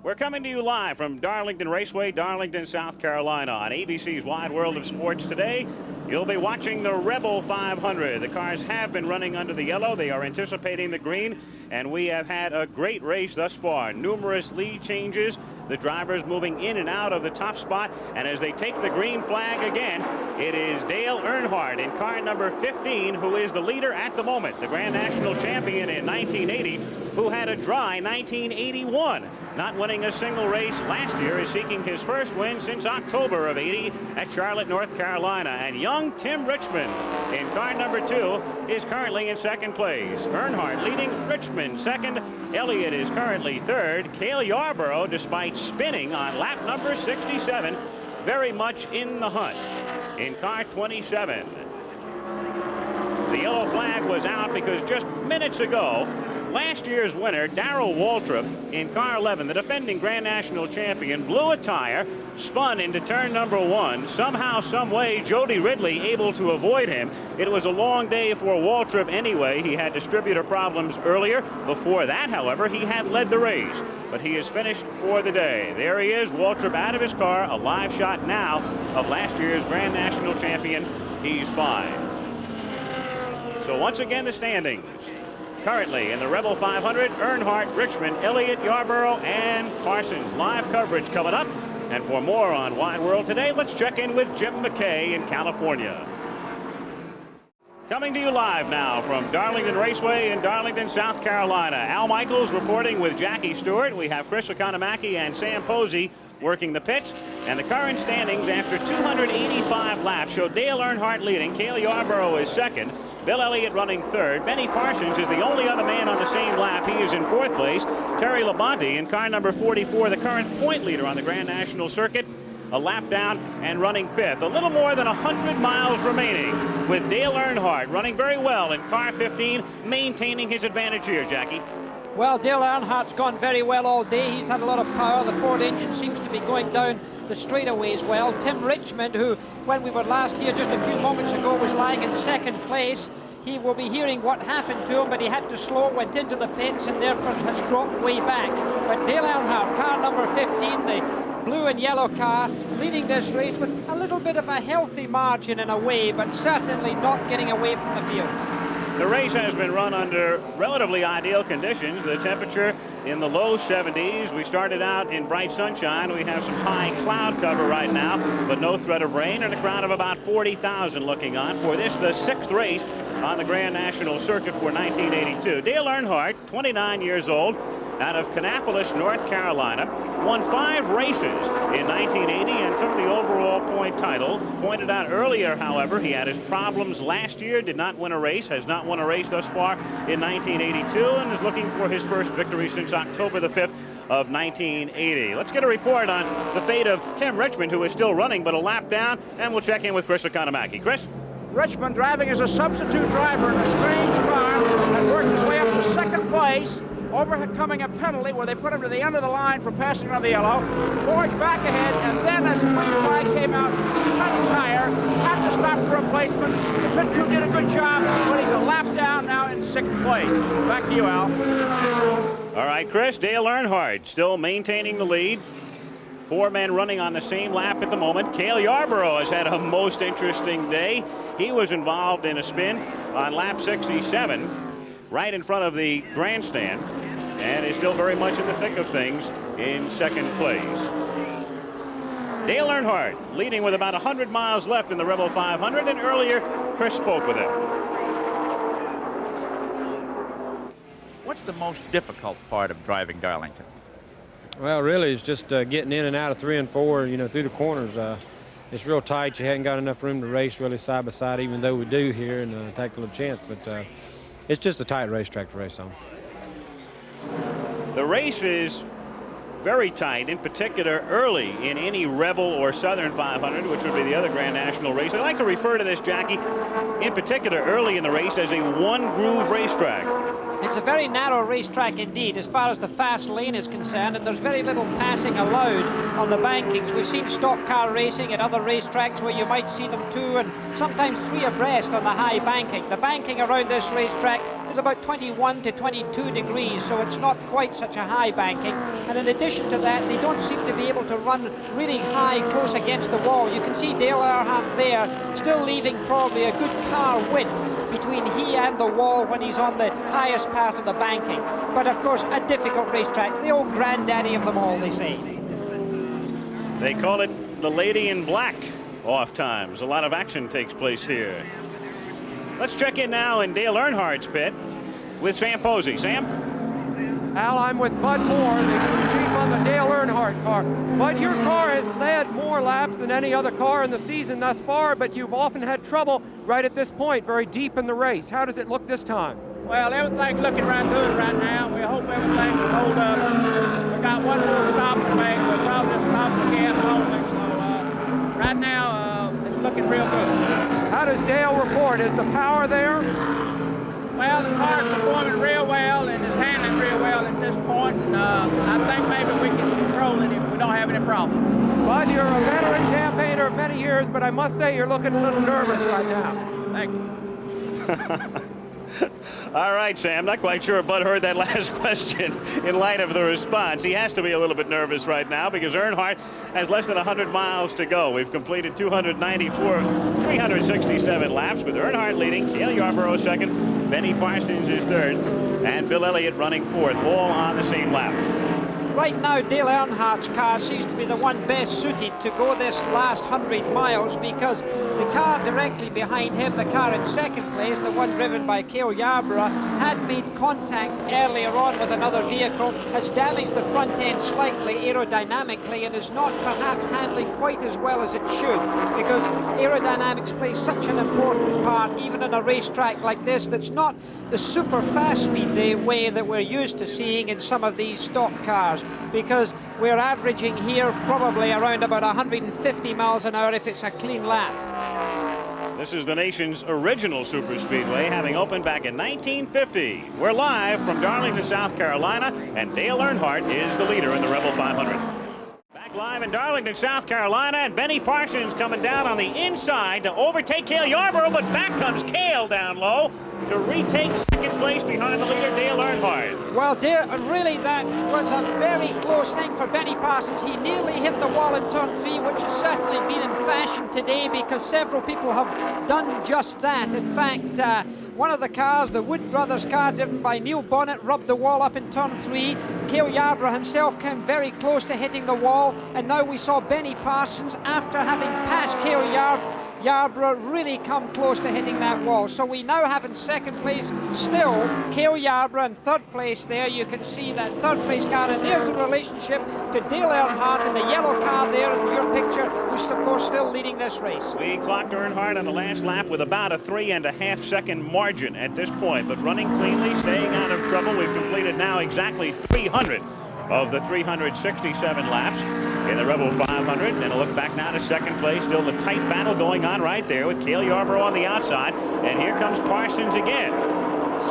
We're coming to you live from Darlington Raceway, Darlington, South Carolina. On ABC's Wide World of Sports today, you'll be watching the Rebel 500. The cars have been running under the yellow. They are anticipating the green, and we have had a great race thus far. Numerous lead changes, the drivers moving in and out of the top spot, and as they take the green flag again, it is Dale Earnhardt in car number 15 who is the leader at the moment. The Grand National champion in 1980, who had a dry 1981. Not winning a single race last year, is seeking his first win since October of '80 at Charlotte, North Carolina. And young Tim Richmond in car number 2 is currently in second place. Earnhardt leading, Richmond second. Elliott is currently third. Cale Yarborough, despite spinning on lap number 67, very much in the hunt in car 27. The yellow flag was out because just minutes ago, last year's winner, Darrell Waltrip, in car 11, the defending Grand National champion, blew a tire, spun into turn number 1. Somehow, some way, Jody Ridley able to avoid him. It was a long day for Waltrip anyway. He had distributor problems earlier. Before that, however, he had led the race. But he is finished for the day. There he is, Waltrip out of his car, a live shot now of last year's Grand National champion. He's 5. So once again, the standings. Currently in the Rebel 500, Earnhardt, Richmond, Elliott, Yarborough, and Parsons. Live coverage coming up. And for more on Wide World today, let's check in with Jim McKay in California. Coming to you live now from Darlington Raceway in Darlington, South Carolina. Al Michaels reporting with Jackie Stewart. We have Chris Economaki and Sam Posey working the pits. And the current standings after 285 laps show Dale Earnhardt leading. Cale Yarborough is second. Bill Elliott running third. Benny Parsons is the only other man on the same lap. He is in fourth place. Terry Labonte in car number 44, the current point leader on the Grand National circuit, a lap down and running fifth. A little more than 100 miles remaining with Dale Earnhardt running very well in car 15, maintaining his advantage here, Jackie. Well, Dale Earnhardt's gone very well all day. He's had a lot of power. The Ford engine seems to be going down the straightaways well. Tim Richmond, who, when we were last here just a few moments ago, was lying in second place. He will be hearing what happened to him, but he had to slow, went into the pits, and therefore has dropped way back. But Dale Earnhardt, car number 15, the blue and yellow car, leading this race with a little bit of a healthy margin in a way, but certainly not getting away from the field. The race has been run under relatively ideal conditions. The temperature in the low 70s. We started out in bright sunshine. We have some high cloud cover right now, but no threat of rain, and a crowd of about 40,000 looking on for this, the 6th race on the Grand National Circuit for 1982. Dale Earnhardt, 29 years old, out of Kannapolis, North Carolina, won 5 races in 1980 and took the overall point title. Pointed out earlier, however, he had his problems last year, did not win a race, has not won a race thus far in 1982, and is looking for his first victory since October the 5th of 1980. Let's get a report on the fate of Tim Richmond, who is still running, but a lap down, and we'll check in with Chris Economaki. Chris? Richmond driving as a substitute driver in a strange car and worked his way up to second place, overcoming a penalty where they put him to the end of the line for passing on the yellow, forged back ahead, and then as the green flag came out, cut a tire, had to stop for replacement. The pit crew did a good job, but he's a lap down now in 6th place. Back to you, Al. All right, Chris, Dale Earnhardt still maintaining the lead. 4 men running on the same lap at the moment. Cale Yarborough has had a most interesting day. He was involved in a spin on lap 67, right in front of the grandstand, and is still very much in the thick of things in 2nd place. Dale Earnhardt leading with about 100 miles left in the Rebel 500, and earlier Chris spoke with him. What's the most difficult part of driving Darlington? Well, really, it's just getting in and out of 3 and 4, you know, through the corners. It's real tight. You hadn't got enough room to race really side by side, even though we do here, and take a little chance. But it's just a tight racetrack to race on. The race is very tight, in particular early in any Rebel or Southern 500, which would be the other Grand National race. They like to refer to this, Jackie, in particular early in the race, as a one-groove racetrack. It's a very narrow racetrack indeed as far as the fast lane is concerned, and there's very little passing allowed on the bankings. We've seen stock car racing at other racetracks where you might see them 2 and sometimes 3 abreast on the high banking. The banking around this racetrack is about 21 to 22 degrees, so it's not quite such a high banking. And in addition to that, they don't seem to be able to run really high close against the wall. You can see Dale Earnhardt there, still leaving probably a good car width between he and the wall when he's on the highest part of the banking. But of course, a difficult racetrack, the old granddaddy of them all, they say. They call it the Lady in Black off times. A lot of action takes place here. Let's check in now in Dale Earnhardt's pit with Sam Posey. Sam? Al, I'm with Bud Moore, the crew chief on the Dale Earnhardt car. Bud, your car has led more laps than any other car in the season thus far, but you've often had trouble right at this point, very deep in the race. How does it look this time? Well, everything's looking right good right now. We hope everything will hold up. We got one more stop to make. We'll probably stop the gas only. So right now, it's looking real good. How does Dale report? Is the power there? Well, the car's performing real well and is handling real well at this point. And I think maybe we can control it if we don't have any problem. Bud, you're a veteran campaigner of many years, but I must say you're looking a little nervous right now. Thank you. All right, Sam, not quite sure Bud heard that last question in light of the response. He has to be a little bit nervous right now because Earnhardt has less than 100 miles to go. We've completed 294 of 367 laps, with Earnhardt leading, Cale Yarborough second, Benny Parsons is third, and Bill Elliott running fourth, all on the same lap. Right now, Dale Earnhardt's car seems to be the one best suited to go this last 100 miles because the car directly behind him, the car in second place, the one driven by Cale Yarborough, had made contact earlier on with another vehicle, has damaged the front end slightly aerodynamically, and is not perhaps handling quite as well as it should, because aerodynamics plays such an important part even in a racetrack like this that's not the super fast speed way that we're used to seeing in some of these stock cars, because we're averaging here probably around about 150 miles an hour if it's a clean lap. This is the nation's original superspeedway, having opened back in 1950. We're live from Darlington, South Carolina, and Dale Earnhardt is the leader in the Rebel 500. Back live in Darlington, South Carolina, and Benny Parsons coming down on the inside to overtake Cale Yarborough, but back comes Cale down low to retake second place behind the leader, Dale Earnhardt. Well, really that was a very close thing for Benny Parsons. He nearly hit the wall in turn 3, which has certainly been in fashion today because several people have done just that. In fact, one of the cars, the Wood Brothers car driven by Neil Bonnet, rubbed the wall up in turn 3. Cale Yarborough himself came very close to hitting the wall, and now we saw Benny Parsons, after having passed Cale Yarborough, really come close to hitting that wall. So we now have in second place still Cale Yarborough, in third place there you can see that third place car, and there's the relationship to Dale Earnhardt in the yellow car there in your picture, who's of course still leading this race. We clocked Earnhardt on the last lap with about a 3.5 second margin at this point, but running cleanly, staying out of trouble. We've completed now exactly 300 of the 367 laps in the Rebel 500, and a look back now to second place. Still the tight battle going on right there with Cale Yarborough on the outside, and here comes Parsons again.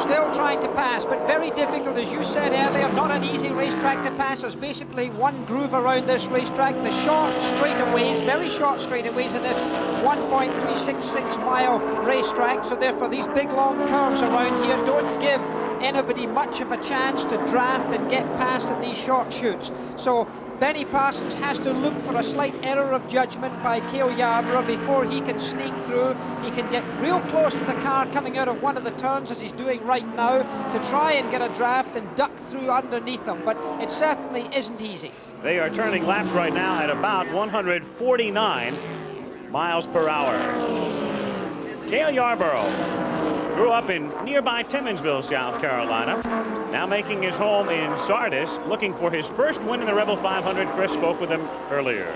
Still trying to pass, but very difficult, as you said earlier. Not an easy racetrack to pass. There's basically one groove around this racetrack. The short straightaways, very short straightaways in this 1.366 mile racetrack, so therefore these big long curves around here don't give anybody much of a chance to draft and get past at these short chutes. So Benny Parsons has to look for a slight error of judgment by Cale Yarborough before he can sneak through. He can get real close to the car coming out of one of the turns, as he's doing right now, to try and get a draft and duck through underneath them, but it certainly isn't easy. They are turning laps right now at about 149 miles per hour. Cale Yarborough grew up in nearby Timminsville, South Carolina, now making his home in Sardis, looking for his first win in the Rebel 500. Chris spoke with him earlier.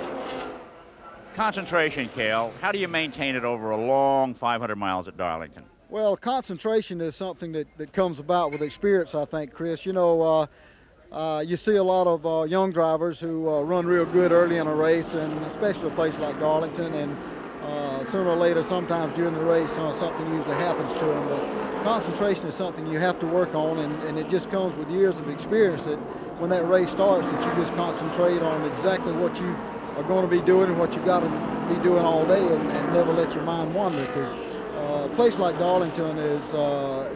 Concentration, Cale. How do you maintain it over a long 500 miles at Darlington? Well, concentration is something that comes about with experience, I think, Chris. You know, you see a lot of young drivers who run real good early in a race, and especially a place like Darlington, and Sooner or later, sometimes during the race, something usually happens to them. But concentration is something you have to work on, and it just comes with years of experience that when that race starts, that you just concentrate on exactly what you are going to be doing and what you got to be doing all day, and never let your mind wander, because a place like Darlington is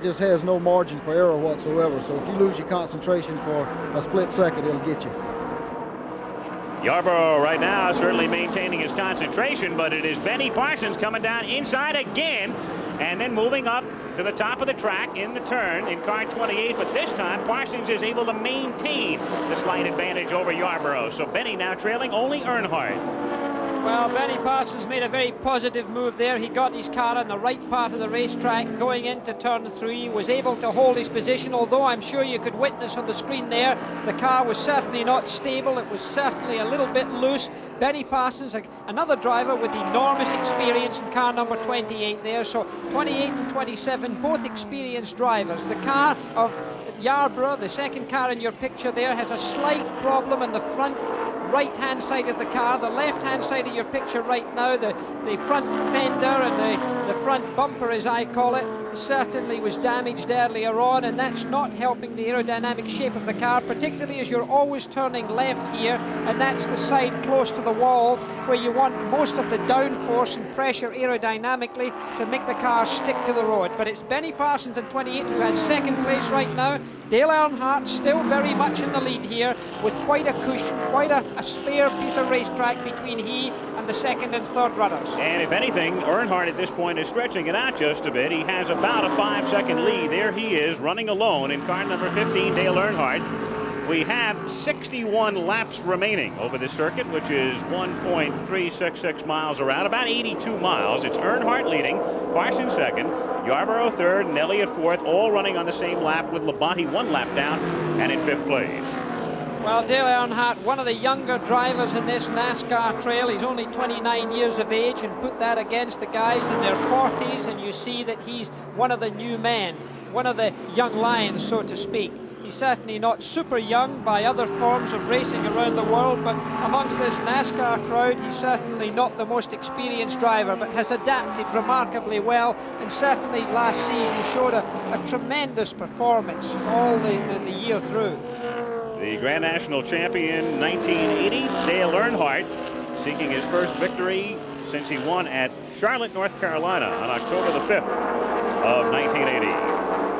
just has no margin for error whatsoever. So if you lose your concentration for a split second, it'll get you. Yarborough right now certainly maintaining his concentration, but it is Benny Parsons coming down inside again and then moving up to the top of the track in the turn in car 28. But this time Parsons is able to maintain the slight advantage over Yarborough. So Benny now trailing only Earnhardt. Well, Benny Parsons made a very positive move there. He got his car on the right part of the racetrack going into turn 3, was able to hold his position, although I'm sure you could witness on the screen there, the car was certainly not stable. It was certainly a little bit loose. Benny Parsons, another driver with enormous experience in car number 28 there. So 28 and 27, both experienced drivers. The car of Yarborough, the second car in your picture there, has a slight problem in the front right-hand side of the car. The left-hand side of your picture right now, the front fender and the front bumper, as I call it, certainly was damaged earlier on, and that's not helping the aerodynamic shape of the car, particularly as you're always turning left here, and that's the side close to the wall where you want most of the downforce and pressure aerodynamically to make the car stick to the road. But it's Benny Parsons in 28 who has second place right now. Dale Earnhardt still very much in the lead here with quite a cushion, quite a spare piece of racetrack between he and the second and third runners. And if anything, Earnhardt at this point is stretching it out just a bit. He has about a 5-second lead. There he is running alone in car number 15, Dale Earnhardt. We have 61 laps remaining over the circuit, which is 1.366 miles around, about 82 miles. It's Earnhardt leading, Parsons second, Yarborough third, and Elliott fourth, all running on the same lap with Labonte 1 lap down and in 5th place. Well, Dale Earnhardt, one of the younger drivers in this NASCAR trail. He's only 29 years of age, and put that against the guys in their 40s, and you see that he's one of the new men, one of the young lions, so to speak. He's certainly not super young by other forms of racing around the world, but amongst this NASCAR crowd, he's certainly not the most experienced driver, but has adapted remarkably well, and certainly last season showed a tremendous performance all the year through. The Grand National Champion 1980, Dale Earnhardt, seeking his first victory since he won at Charlotte, North Carolina on October the 5th of 1980.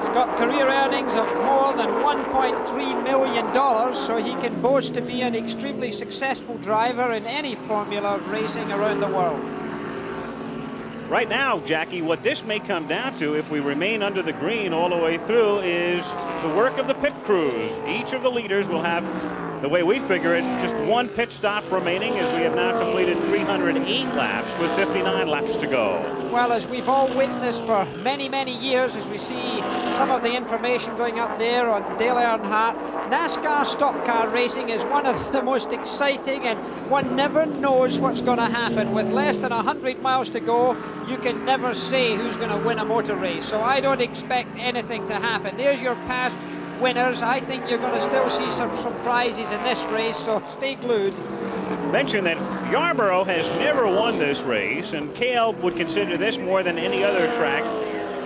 He's got career earnings of more than $1.3 million, so he can boast to be an extremely successful driver in any formula of racing around the world. Right now, Jackie, what this may come down to, if we remain under the green all the way through, is the work of the pit crews. Each of the leaders will have, the way we figure it, just one pit stop remaining, as we have now completed 308 laps with 59 laps to go. Well, as we've all witnessed for many, many years, as we see some of the information going up there on Dale Earnhardt, NASCAR stock car racing is one of the most exciting, and one never knows what's going to happen. With less than 100 miles to go, you can never say who's going to win a motor race. So I don't expect anything to happen. There's your past winners. I think you're going to still see some surprises in this race, so stay glued. Mention that Yarborough has never won this race, and Cale would consider this more than any other track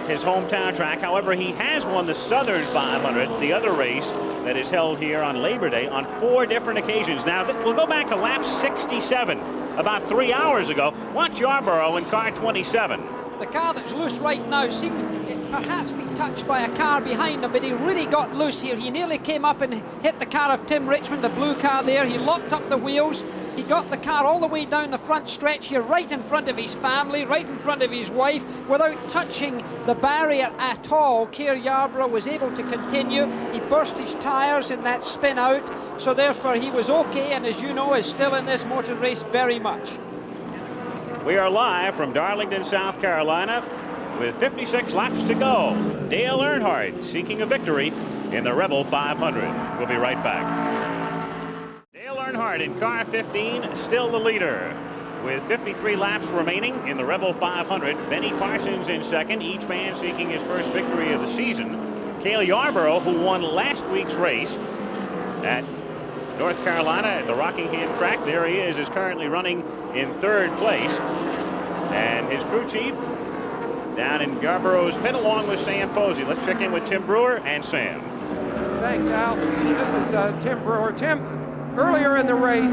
his hometown track. However, he has won the Southern 500, the other race that is held here on Labor Day, on 4 different occasions. Now, we'll go back to lap 67, about 3 hours ago. Watch Yarborough in car 27. The car that's loose right now seemed to perhaps be touched by a car behind him, but he really got loose here. He nearly came up and hit the car of Tim Richmond, the blue car there. He locked up the wheels. He got the car all the way down the front stretch here, right in front of his family, right in front of his wife, without touching the barrier at all. Keir Yarborough was able to continue. He burst his tyres in that spin out, so therefore he was okay, and as you know, is still in this motor race very much. We are live from Darlington, South Carolina, with 56 laps to go. Dale Earnhardt seeking a victory in the Rebel 500. We'll be right back. Dale Earnhardt in car 15, still the leader, with 53 laps remaining in the Rebel 500. Benny Parsons in second, each man seeking his first victory of the season. Cale Yarborough, who won last week's race at North Carolina at the Rockingham track, there he is currently running in 3rd place. and his crew chief down in Yarborough's pit along with Sam Posey. Let's check in with Tim Brewer and Sam. Thanks, Al. This is Tim Brewer. Tim, earlier in the race,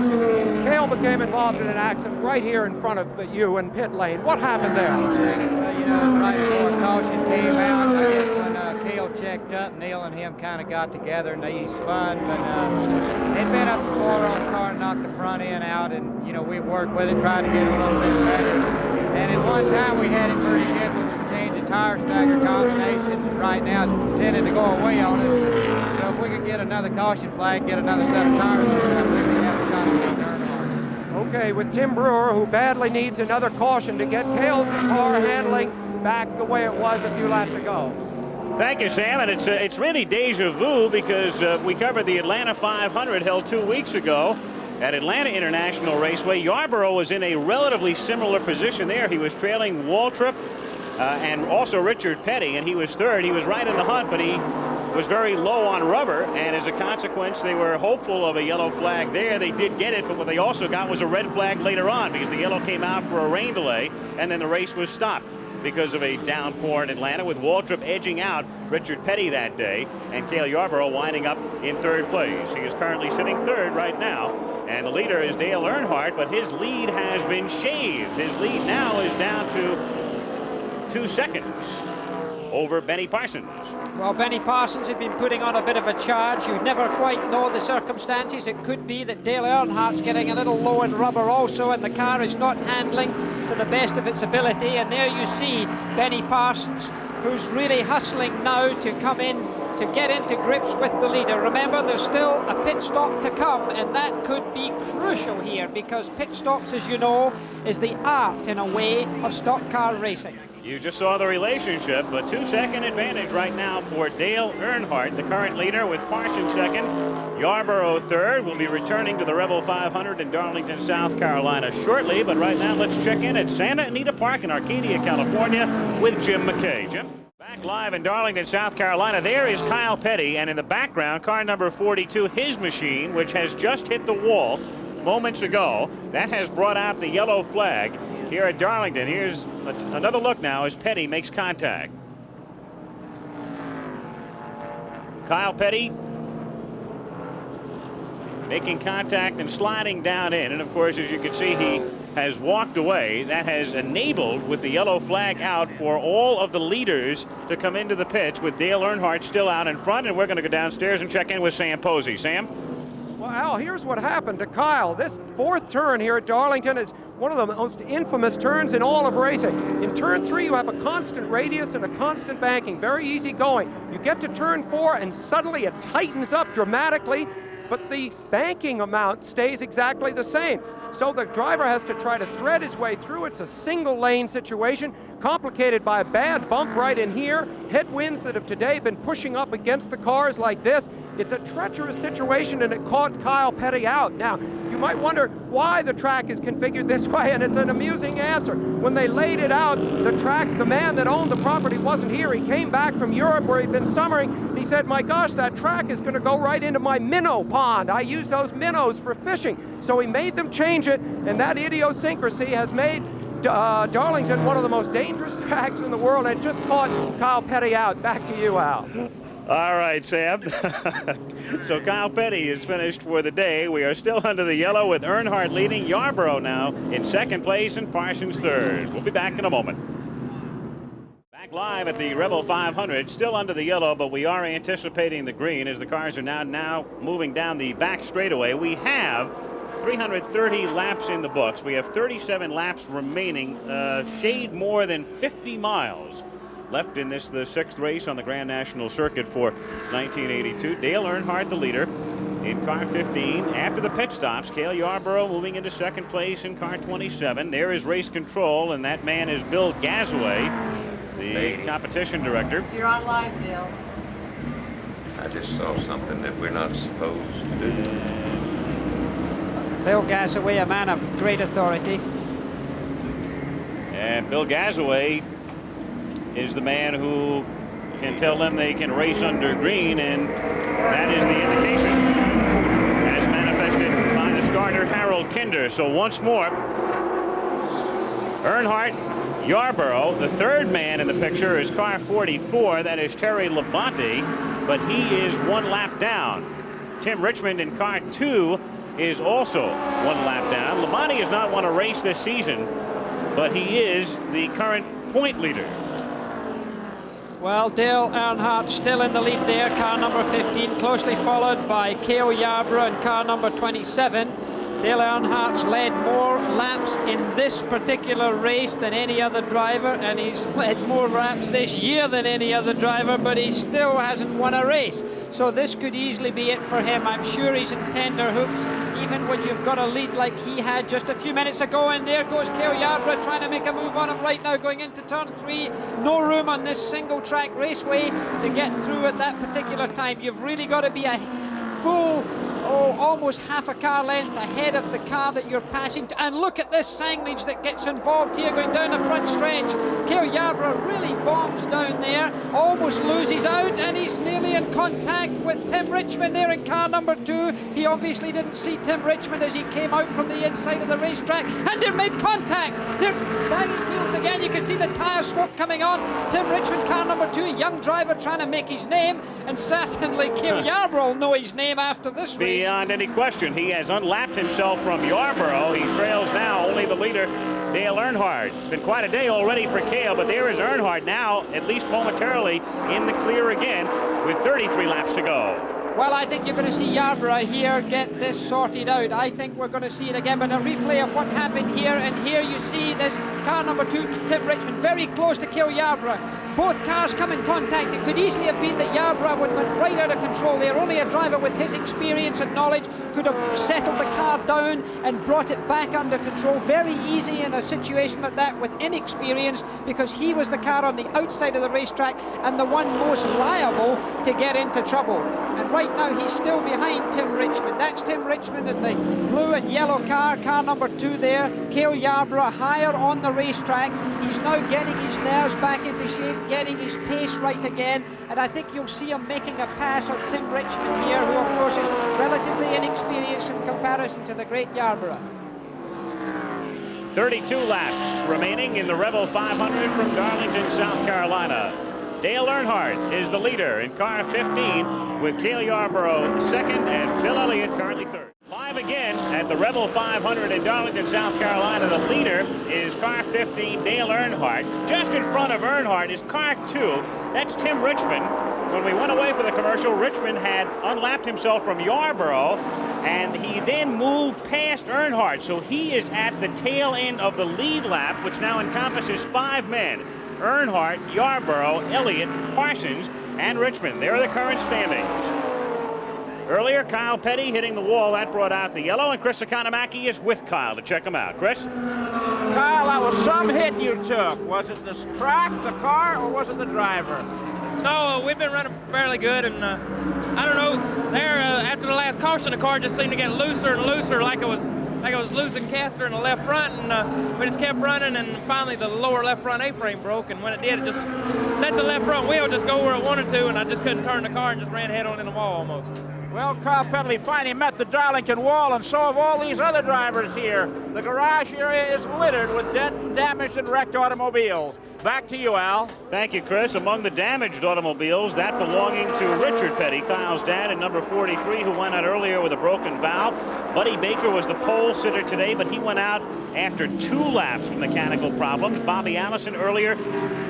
Cale became involved in an accident right here in front of you in pit lane. What happened there? You know, right before caution came out, I guess when Cale checked up, Neil and him kind of got together and they spun, but they'd been up before on the car and knocked the front end out, and, you know, we worked with it, tried to get it a little bit better. And at one time we had it pretty good with the change of tire stagger combination, and right now it's tending to go away on us. So if we could get another caution flag, get another set of tires, I think we have a shot at getting Earnhardt. Okay, with Tim Brewer, who badly needs another caution to get Cale's car handling back the way it was a few laps ago. Thank you, Sam, and it's really deja vu because we covered the Atlanta 500 held 2 weeks ago at Atlanta International Raceway. Yarborough was in a relatively similar position there. He was trailing Waltrip and also Richard Petty, and he was third. He was right in the hunt, but he was very low on rubber, and as a consequence, they were hopeful of a yellow flag there. They did get it, but what they also got was a red flag later on because the yellow came out for a rain delay, and then the race was stopped because of a downpour in Atlanta, with Waltrip edging out Richard Petty that day, and Cale Yarborough winding up in third place. He is currently sitting third right now, and the leader is Dale Earnhardt, but his lead has been shaved. His lead now is down to 2 seconds over Benny Parsons. Well, Benny Parsons had been putting on a bit of a charge. You never quite know the circumstances. It could be that Dale Earnhardt's getting a little low in rubber also, and the car is not handling to the best of its ability. And there you see Benny Parsons, who's really hustling now to come in, to get into grips with the leader. Remember, there's still a pit stop to come, and that could be crucial here because pit stops, as you know, is the art, in a way, of stock car racing. You just saw the relationship, but 2-second advantage right now for Dale Earnhardt, the current leader, with Parsons second, Yarborough third. Will be returning to the Rebel 500 in Darlington, South Carolina shortly, but right now let's check in at Santa Anita Park in Arcadia, California with Jim McKay. Jim? Back live in Darlington, South Carolina, there is Kyle Petty, and in the background, car number 42, his machine, which has just hit the wall moments ago. That has brought out the yellow flag here at Darlington. Here's another look now as Petty makes contact. Kyle Petty making contact and sliding down in, and of course, as you can see, he has walked away. That has enabled, with the yellow flag out, for all of the leaders to come into the pits, with Dale Earnhardt still out in front, and we're going to go downstairs and check in with Sam Posey. Sam? Well, Al, here's what happened to Kyle. This fourth turn here at Darlington is one of the most infamous turns in all of racing. In turn 3, you have a constant radius and a constant banking, very easy going. You get to turn 4 and suddenly it tightens up dramatically, but the banking amount stays exactly the same. So the driver has to try to thread his way through. It's a single lane situation, complicated by a bad bump right in here, headwinds that have today been pushing up against the cars like this. It's a treacherous situation, and it caught Kyle Petty out. Now, you might wonder why the track is configured this way, and it's an amusing answer. When they laid it out, the man that owned the property wasn't here. He came back from Europe where he'd been summering. He said, my gosh, that track is going to go right into my minnow pond. I use those minnows for fishing. So he made them change it, and that idiosyncrasy has made Darlington one of the most dangerous tracks in the world, and it just caught Kyle Petty out. Back to you, Al. All right, Sam. So Kyle Petty is finished for the day. We are still under the yellow with Earnhardt leading, Yarborough now in second place, and Parsons third. We'll be back in a moment. Back live at the Rebel 500, still under the yellow, but we are anticipating the green as the cars are now moving down the back straightaway. We have 330 laps in the books. We have 37 laps remaining, shade more than 50 miles left in this, the sixth race on the Grand National Circuit for 1982. Dale Earnhardt, the leader, in car 15. After the pit stops, Cale Yarborough moving into second place in car 27. There is race control, and that man is Bill Gasaway, the competition director. You're on live, Bill. I just saw something that we're not supposed to do. Bill Gasaway, a man of great authority. And Bill Gasaway is the man who can tell them they can race under green, and that is the indication as manifested by the starter Harold Kinder. So once more, Earnhardt, Yarborough. The third man in the picture is car 44. That is Terry Labonte, but he is 1 lap down. Tim Richmond in car 2 is also 1 lap down. Labonte has not won a race this season, but he is the current point leader. Well, Dale Earnhardt still in the lead there, car number 15, closely followed by Cale Yarborough in car number 27. Dale Earnhardt's led more laps in this particular race than any other driver, and he's led more laps this year than any other driver, but he still hasn't won a race. So this could easily be it for him. I'm sure he's in tender hooks, even when you've got a lead like he had just a few minutes ago. And there goes Cale Yarborough trying to make a move on him right now, going into turn 3. No room on this single track raceway to get through at that particular time. You've really got to be a full, almost half a car length ahead of the car that you're passing. And look at this signage that gets involved here going down the front stretch. Cale Yarborough really bombs down there, almost loses out, and he's nearly in contact with Tim Richmond there in car number 2. He obviously didn't see Tim Richmond as he came out from the inside of the racetrack, and they've made contact. They're banging wheels again. You can see the tyre smoke coming on. Tim Richmond, car number 2, a young driver trying to make his name, and certainly Cale Yarborough will know his name after this race. Beyond any question, he has unlapped himself from Yarborough. He trails now only the leader, Dale Earnhardt. Been quite a day already for Cale, but there is Earnhardt now, at least momentarily, in the clear again with 33 laps to go. Well, I think you're going to see Yarborough here get this sorted out. I think we're going to see it again, but a replay of what happened here, and here you see this car number 2, Tim Richmond, very close to Cale Yarborough. Both cars come in contact. It could easily have been that Yarborough would have been right out of control there. Only a driver with his experience and knowledge could have settled the car down and brought it back under control. Very easy in a situation like that with inexperience, because he was the car on the outside of the racetrack and the one most liable to get into trouble. And right now he's still behind Tim Richmond. That's Tim Richmond in the blue and yellow car, car number 2 there. Cale Yarborough higher on the racetrack. He's now getting his nerves back into shape, getting his pace right again, and I think you'll see him making a pass on Tim Richmond here, who of course is relatively inexperienced in comparison to the great Yarborough. 32 laps remaining in the Rebel 500 from Darlington, South Carolina. Dale Earnhardt is the leader in car 15, with Cale Yarborough second and Bill Elliott currently third. Live again at the Rebel 500 in Darlington, South Carolina. The leader is car 15, Dale Earnhardt. Just in front of Earnhardt is car 2. That's Tim Richmond. When we went away for the commercial, Richmond had unlapped himself from Yarborough, and he then moved past Earnhardt. So he is at the tail end of the lead lap, which now encompasses 5 men. Earnhardt, Yarborough, Elliott, Parsons, and Richmond. There are the current standings. Earlier, Kyle Petty hitting the wall. That brought out the yellow, and Chris Economaki is with Kyle to check him out. Chris? Kyle, that was some hit you took. Was it the track, the car, or was it the driver? No, we've been running fairly good, and I don't know, there after the last caution, the car just seemed to get looser and looser, like it was losing caster in the left front, and we just kept running, and finally the lower left front A-frame broke, and when it did, it just let the left front wheel just go where it wanted to, and I just couldn't turn the car and just ran head on in the wall almost. Well, Kyle Petty finally met the Darlington wall, and so have all these other drivers here. The garage area is littered with dead, damaged, and wrecked automobiles. Back to you, Al. Thank you, Chris. Among the damaged automobiles, that belonging to Richard Petty, Kyle's dad, in number 43, who went out earlier with a broken valve. Buddy Baker was the pole sitter today, but he went out after 2 laps with mechanical problems. Bobby Allison earlier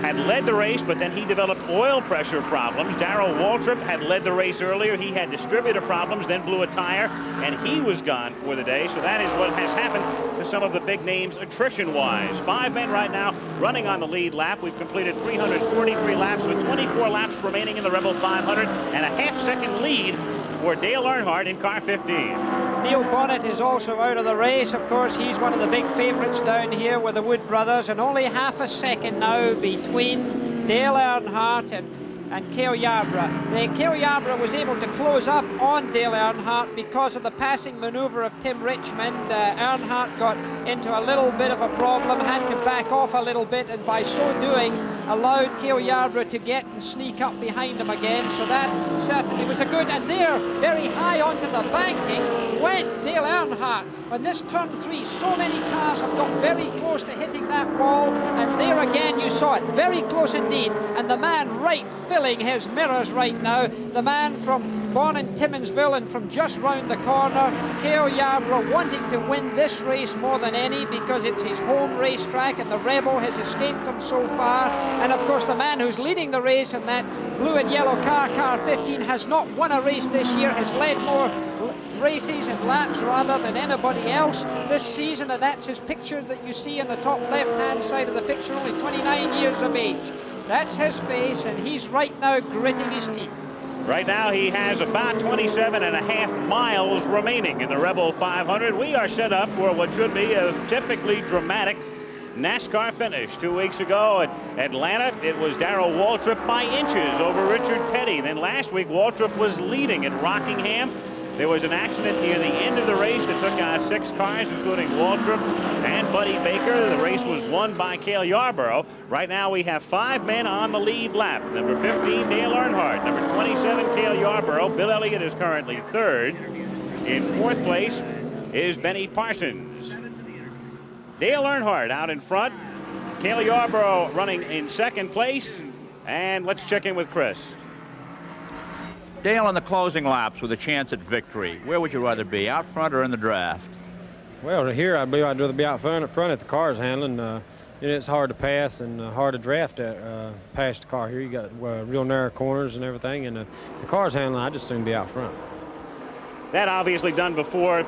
had led the race, but then he developed oil pressure problems. Darrell Waltrip had led the race earlier. He had distributor problems, then blew a tire, and he was gone for the day. So that is what has happened to some of the big names attrition-wise. 5 men right now running on the lead lap. We've completed 343 laps with 24 laps remaining in the Rebel 500 and a half-second lead for Dale Earnhardt in car 15. Neil Bonnet is also out of the race. Of course, he's one of the big favourites down here with the Wood brothers, and only half a second now between Dale Earnhardt and and Cale Yarborough. Cale Yarborough was able to close up on Dale Earnhardt because of the passing maneuver of Tim Richmond. Earnhardt got into a little bit of a problem, had to back off a little bit, and by so doing allowed Cale Yarborough to get and sneak up behind him again. So that certainly was a good, and there, very high onto the banking, went Dale Earnhardt. On this turn 3, so many cars have got very close to hitting that wall, and there again you saw it, very close indeed, and the man right filling his mirrors right now, the man born in Timminsville and from just round the corner, Cale Yarborough, wanting to win this race more than any because it's his home racetrack and the Rebel has escaped him so far. And of course the man who's leading the race in that blue and yellow car 15, has not won a race this year, has led more races and laps rather than anybody else this season, and that's his picture that you see in the top left hand side of the picture, only 29 years of age. That's his face, and he's right now gritting his teeth. Right now he has about 27.5 miles remaining in the Rebel 500. We are set up for what should be a typically dramatic NASCAR finish. 2 weeks ago at Atlanta, it was Darrell Waltrip by inches over Richard Petty. Then last week, Waltrip was leading at Rockingham. There was an accident near the end of the race that took out 6 cars, including Waltrip and Buddy Baker. The race was won by Cale Yarborough. Right now we have 5 men on the lead lap. Number 15, Dale Earnhardt. Number 27, Cale Yarborough. Bill Elliott is currently 3rd. In 4th place is Benny Parsons. Dale Earnhardt out in front. Cale Yarborough running in 2nd place. And let's check in with Chris. Dale, in the closing laps with a chance at victory, where would you rather be, out front or in the draft? Well, here I'd rather be out front at the car's handling. It's hard to pass and hard to draft past the car here. You got real narrow corners and everything, and the car's handling, I'd just soon be out front. That obviously done before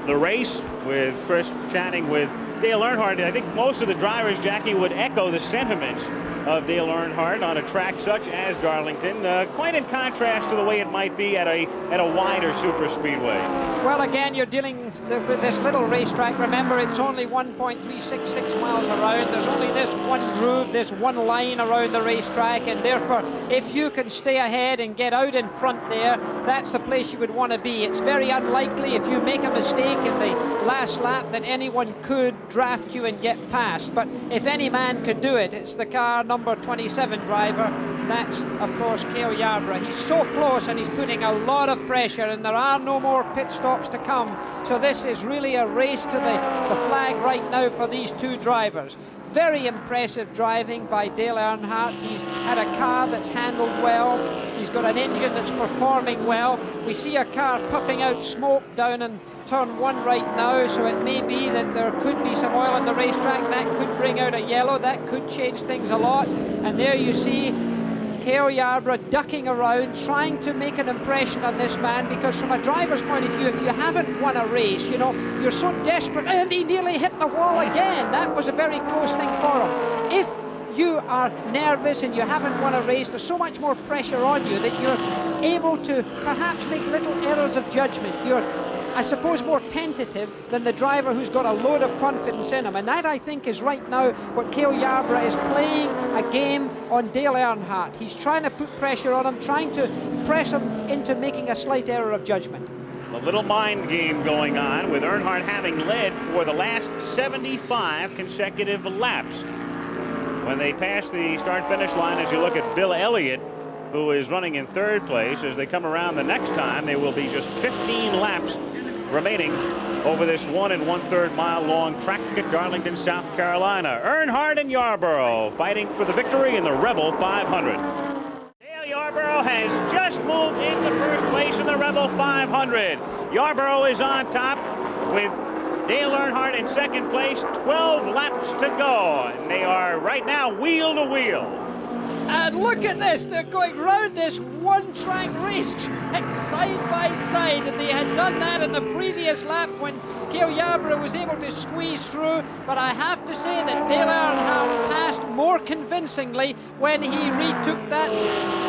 the race, with Chris chatting with Dale Earnhardt. I think most of the drivers, Jackie, would echo the sentiments of Dale Earnhardt on a track such as Darlington, quite in contrast to the way it might be at a wider super speedway. Well, again, you're dealing with this little racetrack. Remember, it's only 1.366 miles around. There's only this one groove, this one line around the racetrack, and therefore, if you can stay ahead and get out in front there, that's the place you would want to be. It's very unlikely, if you make a mistake in the last lap, that anyone could draft you and get past. But if any man could do it, it's the car number 27 driver. That's, of course, Cale Yarborough. He's so close and he's putting a lot of pressure, and there are no more pit stops to come. So this is really a race to the flag right now for these 2 drivers. Very impressive driving by Dale Earnhardt. He's had a car that's handled well. He's got an engine that's performing well. We see a car puffing out smoke down in turn 1 right now, so it may be that there could be some oil on the racetrack. That could bring out a yellow. That could change things a lot. And there you see Cale Yarborough ducking around, trying to make an impression on this man, because from a driver's point of view, if you haven't won a race, you know, you're so desperate, and he nearly hit the wall again. That was a very close thing for him. If you are nervous and you haven't won a race, there's so much more pressure on you that you're able to perhaps make little errors of judgment. You're, I suppose, more tentative than the driver who's got a load of confidence in him. And that, I think, is right now what Cale Yarborough is playing a game on Dale Earnhardt. He's trying to put pressure on him, trying to press him into making a slight error of judgment. A little mind game going on, with Earnhardt having led for the last 75 consecutive laps. When they pass the start-finish line, as you look at Bill Elliott, who is running in 3rd place, as they come around the next time, there will be just 15 laps remaining over this 1 1/3 mile long track at Darlington, South Carolina. Earnhardt and Yarborough fighting for the victory in the Rebel 500. Dale Yarborough has just moved into 1st place in the Rebel 500. Yarborough is on top with Dale Earnhardt in 2nd place. 12 laps to go, and they are right now wheel to wheel. And look at this, they're going round this one-track racetrack side by side, and they had done that in the previous lap when Cale Yarborough was able to squeeze through. But I have to say that Dale Earnhardt passed more convincingly when he retook that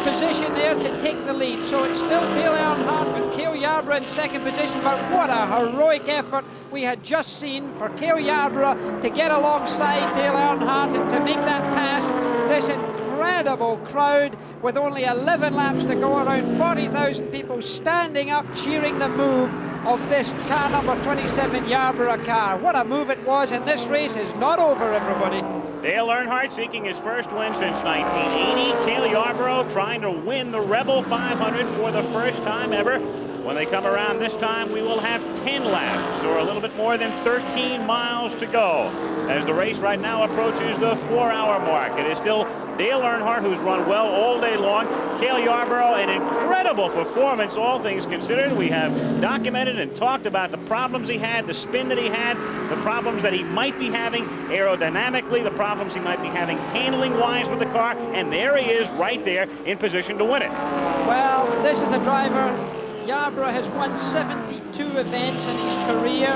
position there to take the lead. So it's still Dale Earnhardt with Cale Yarborough in 2nd position, but what a heroic effort we had just seen for Cale Yarborough to get alongside Dale Earnhardt and to make that pass. This incredible incredible crowd with only 11 laps to go, around 40,000 people standing up cheering the move of this car number 27 Yarborough car. What a move it was, and this race is not over, everybody. Dale Earnhardt seeking his first win since 1980. Cale Yarborough trying to win the Rebel 500 for the first time ever. When they come around this time, we will have 10 laps, or a little bit more than 13 miles to go, as the race right now approaches the 4-hour mark. It is still Dale Earnhardt, who's run well all day long. Cale Yarborough, an incredible performance, all things considered. We have documented and talked about the problems he had, the spin that he had, the problems that he might be having aerodynamically, the problems he might be having handling-wise with the car, and there he is right there in position to win it. Well, this is a driver. Yarborough has won 72 events in his career.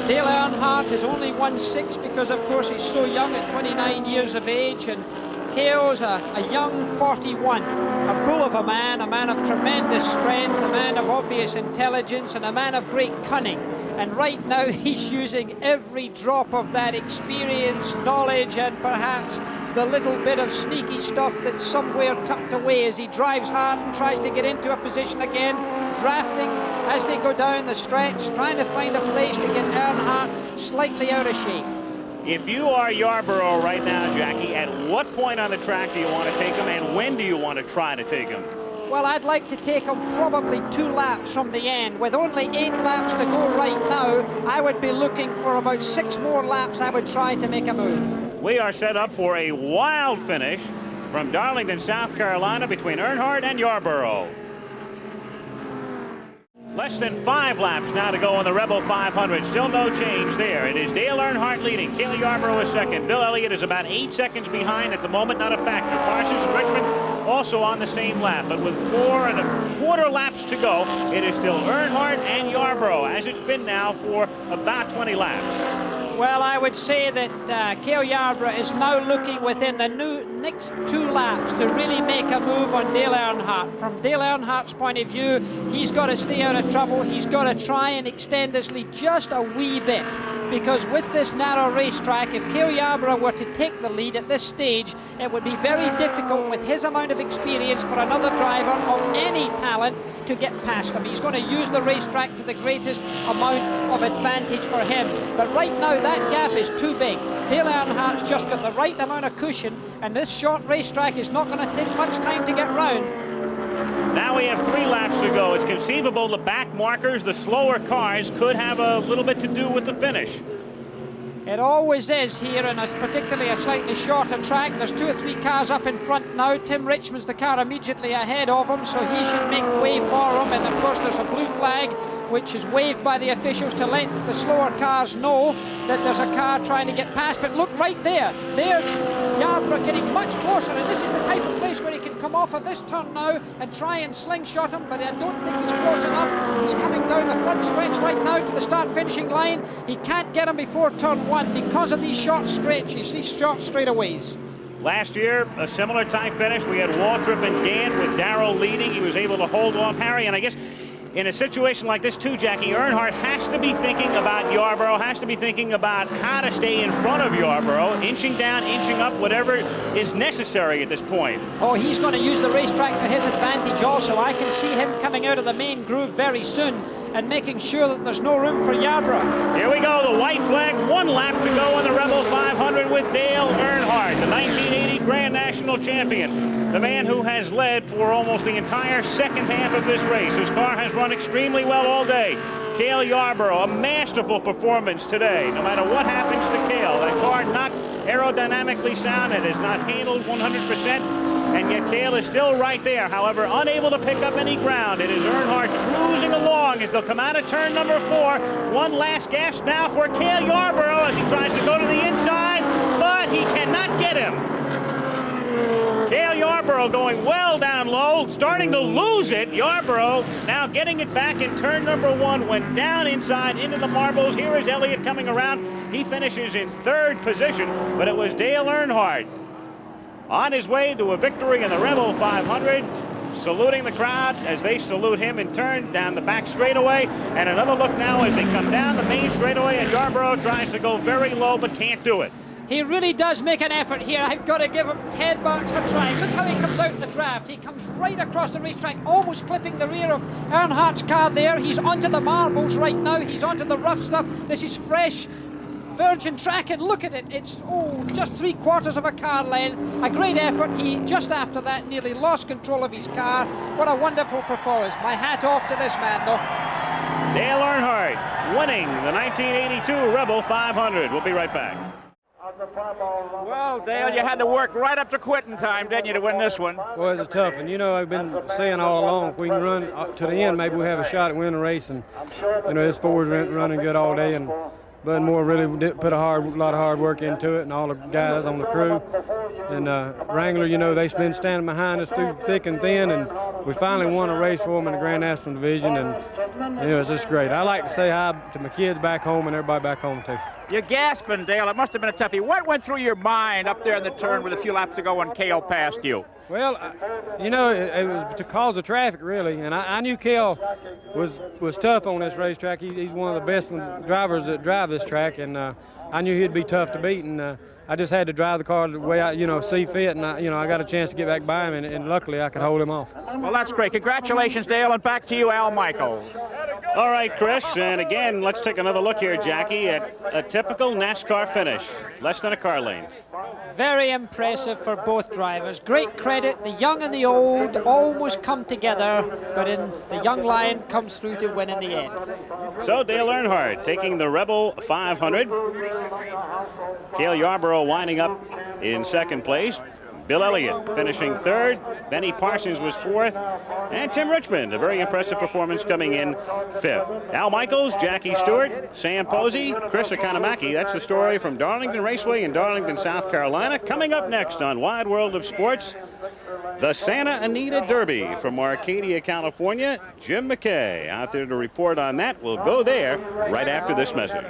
Dale Earnhardt has only won 6 because, of course, he's so young at 29 years of age, and Cale's a young 41, a bull of a man of tremendous strength, a man of obvious intelligence, and a man of great cunning. And right now he's using every drop of that experience, knowledge, and perhaps the little bit of sneaky stuff that's somewhere tucked away as he drives hard and tries to get into a position again, drafting as they go down the stretch, trying to find a place to get Earnhardt slightly out of shape. If you are Yarborough right now, Jackie, at what point on the track do you want to take him, and when do you want to try to take him? Well, I'd like to take him probably 2 laps from the end. With only 8 laps to go right now, I would be looking for about 6 more laps. I would try to make a move. We are set up for a wild finish from Darlington, South Carolina, between Earnhardt and Yarborough. Less than 5 laps now to go on the Rebel 500. Still no change there. It is Dale Earnhardt leading. Cale Yarborough is second. Bill Elliott is about 8 seconds behind at the moment. Not a factor. Parsons and Richmond also on the same lap. But with 4 1/4 laps to go, it is still Earnhardt and Yarborough, as it's been now for about 20 laps. Well, I would say that Cale Yarborough is now looking within the next 2 laps to really make a move on Dale Earnhardt. From Dale Earnhardt's point of view, he's got to stay out of trouble. He's got to try and extend this lead just a wee bit, because with this narrow racetrack, if Cale Yarborough were to take the lead at this stage, it would be very difficult with his amount of experience for another driver of any talent to get past him. He's going to use the racetrack to the greatest amount of advantage for him. But right now, that gap is too big. Dale Earnhardt's just got the right amount of cushion, and this short racetrack is not going to take much time to get round. Now we have 3 laps to go. It's conceivable the back markers, the slower cars, could have a little bit to do with the finish. It always is here, and particularly a slightly shorter track. There's 2 or 3 cars up in front now. Tim Richmond's the car immediately ahead of him, so he should make way for him. And of course there's a blue flag which is waved by the officials to let the slower cars know that there's a car trying to get past. But look right there, there's Yarborough getting much closer, and this is the type of place where he can come off of this turn now and try and slingshot him, but I don't think he's close enough. He's coming down the front stretch right now to the start-finishing line. He can't get him before turn 1 because of these short stretches, these short straightaways. Last year, a similar type finish. We had Waltrip and Gant with Darrell leading. He was able to hold off Harry, and I guess in a situation like this too, Jackie, Earnhardt has to be thinking about Yarborough, has to be thinking about how to stay in front of Yarborough, inching down, inching up, whatever is necessary at this point. Oh, he's going to use the racetrack to his advantage also. I can see him coming out of the main groove very soon and making sure that there's no room for Yarborough. Here we go, the white flag, 1 lap to go on the Rebel 500 with Dale Earnhardt, the 1980 Grand National Champion, the man who has led for almost the entire second half of this race. His car has run extremely well all day. Cale Yarborough, a masterful performance today. No matter what happens to Cale, that car not aerodynamically sound, it is not handled 100%, and yet Cale is still right there. However, unable to pick up any ground. It is Earnhardt cruising along as they'll come out of turn number 4. 1 last gasp now for Cale Yarborough as he tries to go to the inside, but he cannot get him. Cale Yarborough going well down low, starting to lose it. Yarborough now getting it back in turn number 1, went down inside into the marbles. Here is Elliott coming around. He finishes in 3rd position, but it was Dale Earnhardt on his way to a victory in the Rebel 500, saluting the crowd as they salute him in turn down the back straightaway. And another look now as they come down the main straightaway, and Yarborough tries to go very low but can't do it. He really does make an effort here. I've got to give him 10 marks for trying. Look how he comes out in the draft. He comes right across the racetrack, almost clipping the rear of Earnhardt's car there. He's onto the marbles right now. He's onto the rough stuff. This is fresh, virgin track, and look at it. It's, just 3/4 of a car length. A great effort. He, just after that, nearly lost control of his car. What a wonderful performance. My hat off to this man, though. Dale Earnhardt winning the 1982 Rebel 500. We'll be right back. Well, Dale, you had to work right up to quitting time, didn't you, to win this one? Well, it's tough, and you know, I've been saying all along, if we can run up to the end, maybe we have a shot at winning a race. And you know, this Ford's running good all day, and Bud Moore really did put a lot of hard work into it, and all the guys on the crew. And Wrangler, you know, they've been standing behind us through thick and thin, and we finally won a race for them in the Grand National Division, and you know, it's just great. I like to say hi to my kids back home and everybody back home too. You're gasping, Dale. It must have been a toughie. What went through your mind up there in the turn with a few laps to go when Cale passed you? Well, you know, it was to cause the traffic, really, and I knew Cale was tough on this racetrack. He's one of the best drivers that drive this track, and I knew he'd be tough to beat, and I just had to drive the car the way I, see fit, and I got a chance to get back by him, and luckily I could hold him off. Well, that's great. Congratulations, Dale, and back to you, Al Michaels. All right, Chris, and again, let's take another look here, Jackie, at a typical NASCAR finish. Less than a car length. Very impressive for both drivers. Great credit. The young and the old almost come together, but the young lion comes through to win in the end. So Dale Earnhardt taking the Rebel 500. Cale Yarborough winding up in second place. Bill Elliott finishing third. Benny Parsons was fourth. And Tim Richmond, a very impressive performance, coming in fifth. Al Michaels, Jackie Stewart, Sam Posey, Chris Economaki. That's the story from Darlington Raceway in Darlington, South Carolina. Coming up next on Wide World of Sports, the Santa Anita Derby from Arcadia, California. Jim McKay out there to report on that. We'll go there right after this message.